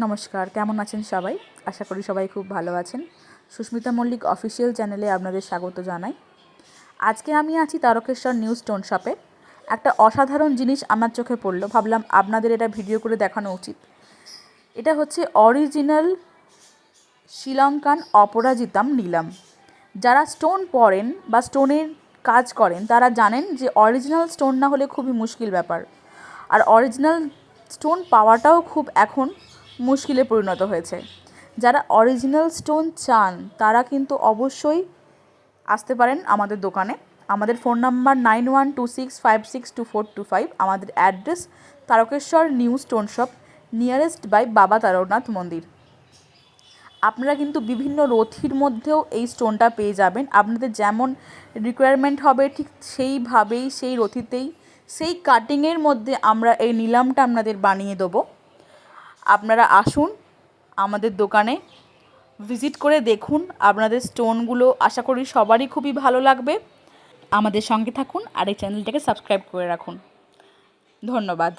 নমস্কার, কেমন আছেন সবাই? আশা করি সবাই খুব ভালো আছেন। সুস্মিতা মল্লিক অফিসিয়াল চ্যানেলে আপনাদের স্বাগত জানাই। আজকে আমি আছি তারকেশ্বর নিউ স্টোন শপে। একটা অসাধারণ জিনিস আমার চোখে পড়লো, ভাবলাম আপনাদের এটা ভিডিও করে দেখানো উচিত। এটা হচ্ছে অরিজিনাল শ্রীলঙ্কান অপরাজিতাম নিলাম। যারা স্টোন পরেন বা স্টোনের কাজ করেন তারা জানেন যে অরিজিনাল স্টোন না হলে খুবই মুশকিল ব্যাপার। আর অরিজিনাল স্টোন পাওয়াটাও খুব এখন মুশকিলে পরিণত হয়েছে। যারা অরিজিনাল স্টোন চান তারা কিন্তু অবশ্যই আসতে পারেন আমাদের দোকানে। আমাদের ফোন নাম্বার 9126562425। আমাদের address Tarakeswar new stone shop, nearest by বাবা তারকনাথ মন্দির। আপনারা কিন্তু বিভিন্ন রথির মধ্যেও এই স্টোনটা পেয়ে যাবেন। আপনাদের যেমন রিকোয়ারমেন্ট হবে ঠিক সেইভাবেই, সেই রথিতেই, সেই কাটিংয়ের মধ্যে আমরা এই নিলামটা আপনাদের বানিয়ে দেবো। আপনারা আসুন আমাদের দোকানে, ভিজিট করে দেখুন। আপনাদের স্টোনগুলো আশা করি সবারই খুবই ভালো লাগবে। আমাদের সঙ্গে থাকুন আর এই চ্যানেলটাকে সাবস্ক্রাইব করে রাখুন। ধন্যবাদ।